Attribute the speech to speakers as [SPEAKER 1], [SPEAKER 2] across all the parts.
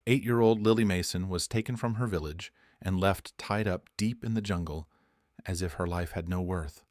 [SPEAKER 1] 8-year-old Lily Mason was taken from her village and left tied up deep in the jungle as if her life had no worth.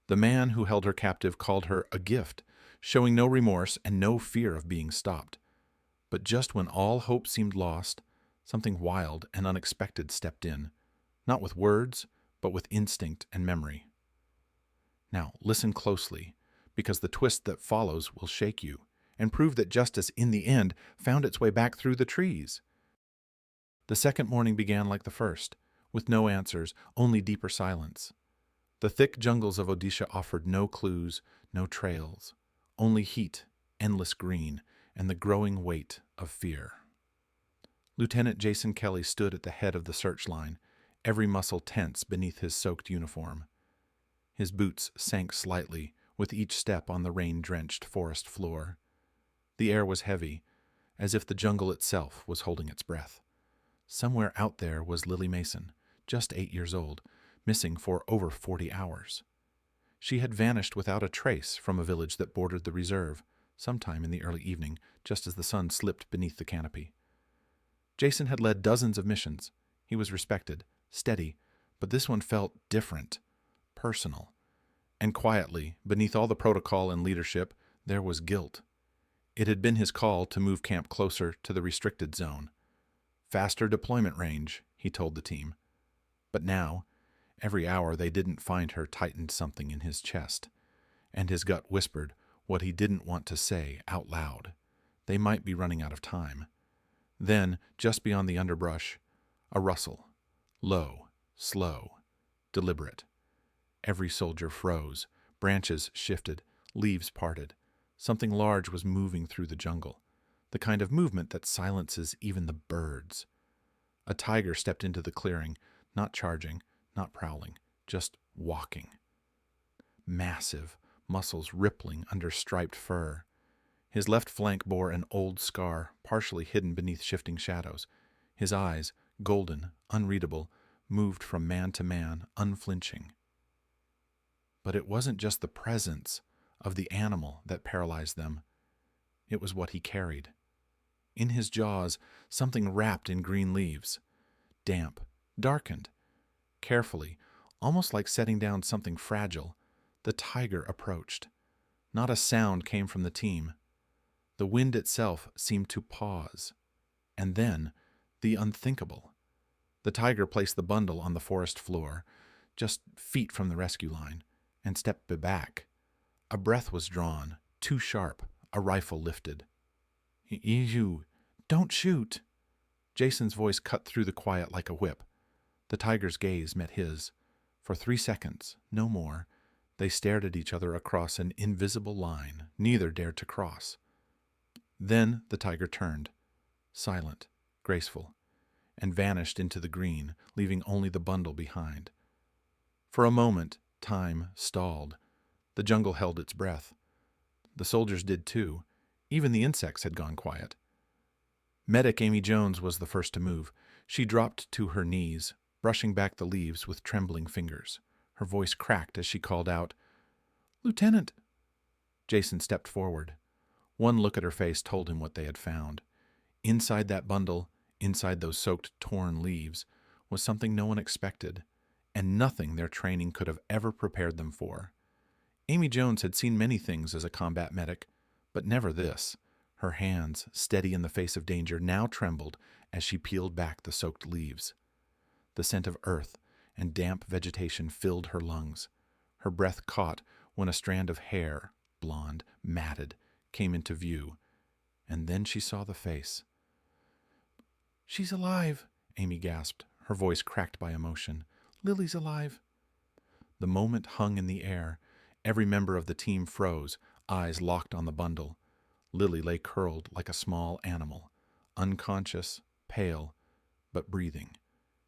[SPEAKER 1] The man who held her captive called her a gift, showing no remorse and no fear of being stopped. But just when all hope seemed lost, something wild and unexpected stepped in, not with words, but with instinct and memory. Now, listen closely, because the twist that follows will shake you and prove that justice, in the end, found its way back through the trees. The second morning began like the first, with no answers, only deeper silence. The thick jungles of Odisha offered no clues, no trails, only heat, endless green, and the growing weight of fear. Lieutenant Jason Kelly stood at the head of the search line, every muscle tense beneath his soaked uniform. His boots sank slightly with each step on the rain-drenched forest floor. The air was heavy, as if the jungle itself was holding its breath. Somewhere out there was Lily Mason, just 8 years old, missing for over 40 hours. She had vanished without a trace from a village that bordered the reserve, sometime in the early evening, just as the sun slipped beneath the canopy. Jason had led dozens of missions. He was respected, steady, but this one felt different, personal. And quietly, beneath all the protocol and leadership, there was guilt. It had been his call to move camp closer to the restricted zone. Faster deployment range, he told the team. But now, every hour they didn't find her tightened something in his chest, and his gut whispered what he didn't want to say out loud. They might be running out of time. Then, just beyond the underbrush, a rustle. Low, slow, deliberate. Every soldier froze. Branches shifted. Leaves parted. Something large was moving through the jungle, the kind of movement that silences even the birds. A tiger stepped into the clearing, not charging, not prowling, just walking. Massive, muscles rippling under striped fur. His left flank bore an old scar, partially hidden beneath shifting shadows. His eyes, golden, unreadable, moved from man to man, unflinching. But it wasn't just the presence of the animal that paralyzed them. It was what he carried. In his jaws, something wrapped in green leaves. Damp, darkened. Carefully, almost like setting down something fragile, the tiger approached. Not a sound came from the team. The wind itself seemed to pause. And then, the unthinkable. The tiger placed the bundle on the forest floor, just feet from the rescue line, and stepped back. A breath was drawn, too sharp, a rifle lifted. You, don't shoot. Jason's voice cut through the quiet like a whip. The tiger's gaze met his. For 3 seconds, no more, they stared at each other across an invisible line neither dared to cross. Then the tiger turned, silent, graceful, and vanished into the green, leaving only the bundle behind. For a moment, time stalled. The jungle held its breath. The soldiers did too. Even the insects had gone quiet. Medic Amy Jones was the first to move. She dropped to her knees, brushing back the leaves with trembling fingers. Her voice cracked as she called out, "Lieutenant!" Jason stepped forward. One look at her face told him what they had found. Inside that bundle, inside those soaked, torn leaves, was something no one expected, and nothing their training could have ever prepared them for. Amy Jones had seen many things as a combat medic, but never this. Her hands, steady in the face of danger, now trembled as she peeled back the soaked leaves. The scent of earth and damp vegetation filled her lungs. Her breath caught when a strand of hair, blonde, matted, came into view, and then she saw the face. "She's alive," Amy gasped, her voice cracked by emotion. "Lily's alive." The moment hung in the air. Every member of the team froze, eyes locked on the bundle. Lily lay curled like a small animal, unconscious, pale, but breathing.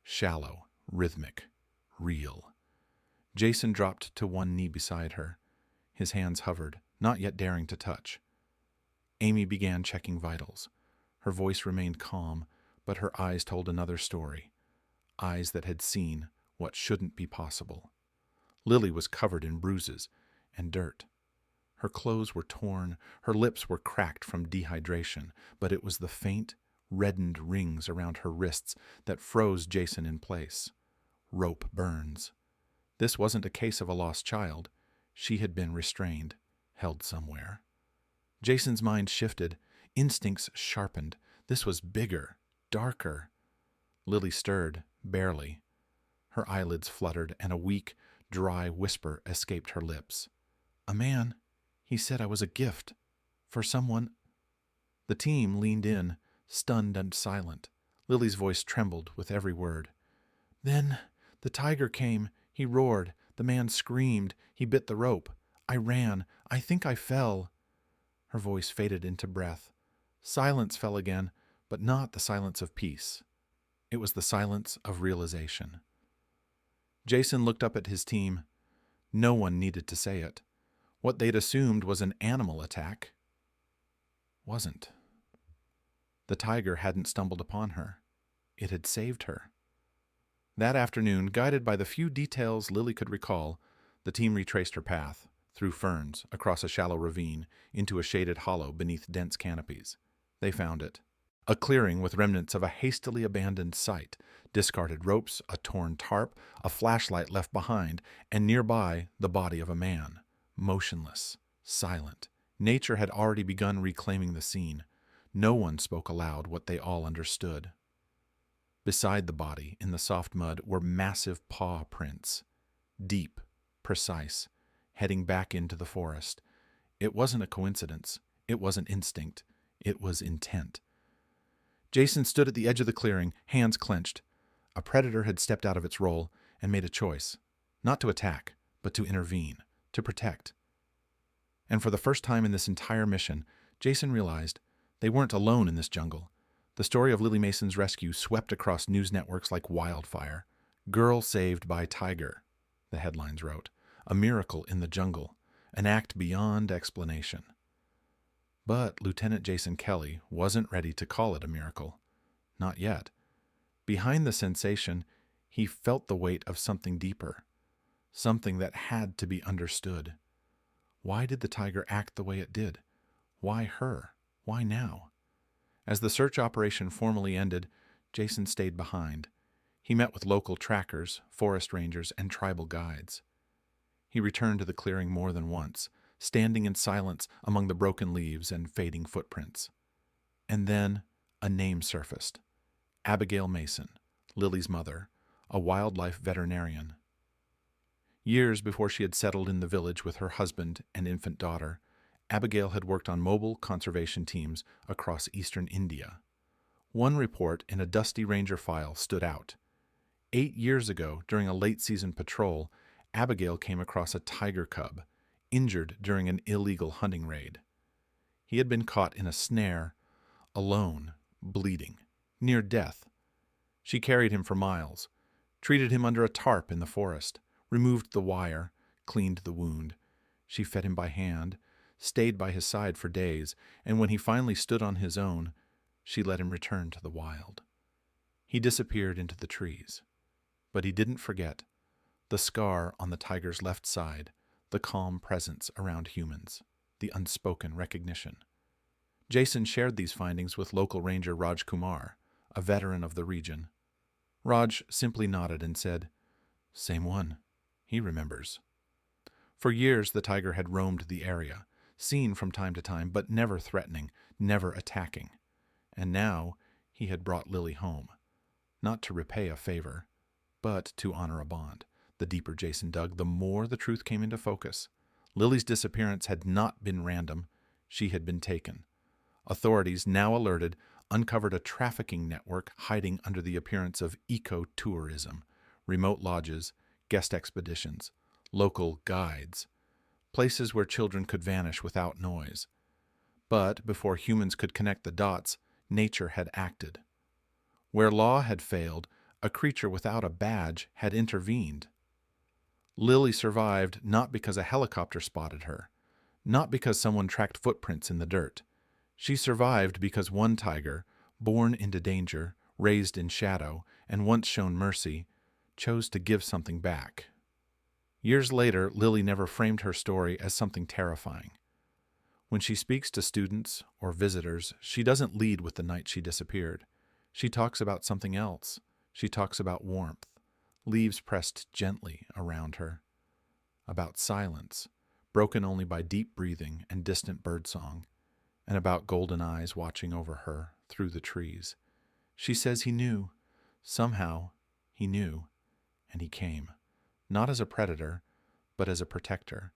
[SPEAKER 1] Shallow, rhythmic, real. Jason dropped to one knee beside her. His hands hovered, not yet daring to touch. Amy began checking vitals. Her voice remained calm, but her eyes told another story. Eyes that had seen what shouldn't be possible. Lily was covered in bruises and dirt. Her clothes were torn, her lips were cracked from dehydration, but it was the faint, reddened rings around her wrists that froze Jason in place. Rope burns. This wasn't a case of a lost child. She had been restrained, held somewhere. Jason's mind shifted, instincts sharpened. This was bigger, darker. Lily stirred, barely. Her eyelids fluttered, and a weak, dry whisper escaped her lips. "A man. He said I was a gift. For someone." The team leaned in, stunned and silent. Lily's voice trembled with every word. "Then the tiger came. He roared. The man screamed. He bit the rope. I ran. I think I fell." Her voice faded into breath. Silence fell again, but not the silence of peace. It was the silence of realization. Jason looked up at his team. No one needed to say it. What they'd assumed was an animal attack wasn't. The tiger hadn't stumbled upon her. It had saved her. That afternoon, guided by the few details Lily could recall, the team retraced her path, through ferns, across a shallow ravine, into a shaded hollow beneath dense canopies. They found it. A clearing with remnants of a hastily abandoned site, discarded ropes, a torn tarp, a flashlight left behind, and nearby the body of a man, motionless, silent. Nature had already begun reclaiming the scene. No one spoke aloud what they all understood. Beside the body, in the soft mud, were massive paw prints. Deep, precise, heading back into the forest. It wasn't a coincidence. It wasn't instinct. It was intent. Jason stood at the edge of the clearing, hands clenched. A predator had stepped out of its role and made a choice. Not to attack, but to intervene, to protect. And for the first time in this entire mission, Jason realized they weren't alone in this jungle. The story of Lily Mason's rescue swept across news networks like wildfire. "Girl saved by tiger," the headlines wrote. "A miracle in the jungle. An act beyond explanation." But Lieutenant Jason Kelly wasn't ready to call it a miracle. Not yet. Behind the sensation, he felt the weight of something deeper. Something that had to be understood. Why did the tiger act the way it did? Why her? Why now? As the search operation formally ended, Jason stayed behind. He met with local trackers, forest rangers, and tribal guides. He returned to the clearing more than once, standing in silence among the broken leaves and fading footprints. And then a name surfaced. Abigail Mason, Lily's mother, a wildlife veterinarian. Years before she had settled in the village with her husband and infant daughter, Abigail had worked on mobile conservation teams across eastern India. One report in a dusty ranger file stood out. 8 years ago, during a late-season patrol, Abigail came across a tiger cub, injured during an illegal hunting raid. He had been caught in a snare, alone, bleeding, near death. She carried him for miles, treated him under a tarp in the forest, removed the wire, cleaned the wound. She fed him by hand, stayed by his side for days, and when he finally stood on his own, she let him return to the wild. He disappeared into the trees. But he didn't forget the scar on the tiger's left side, the calm presence around humans, the unspoken recognition. Jason shared these findings with local ranger Raj Kumar, a veteran of the region. Raj simply nodded and said, "Same one. He remembers." For years the tiger had roamed the area, seen from time to time, but never threatening, never attacking. And now he had brought Lily home, not to repay a favor, but to honor a bond. The deeper Jason dug, the more the truth came into focus. Lily's disappearance had not been random. She had been taken. Authorities, now alerted, uncovered a trafficking network hiding under the appearance of eco-tourism, remote lodges, guest expeditions, local guides, places where children could vanish without noise. But before humans could connect the dots, nature had acted. Where law had failed, a creature without a badge had intervened. Lily survived not because a helicopter spotted her, not because someone tracked footprints in the dirt. She survived because one tiger, born into danger, raised in shadow, and once shown mercy, chose to give something back. Years later, Lily never framed her story as something terrifying. When she speaks to students or visitors, she doesn't lead with the night she disappeared. She talks about something else. She talks about warmth, leaves pressed gently around her, about silence, broken only by deep breathing and distant birdsong, and about golden eyes watching over her through the trees. She says he knew. Somehow, he knew, and he came, not as a predator, but as a protector,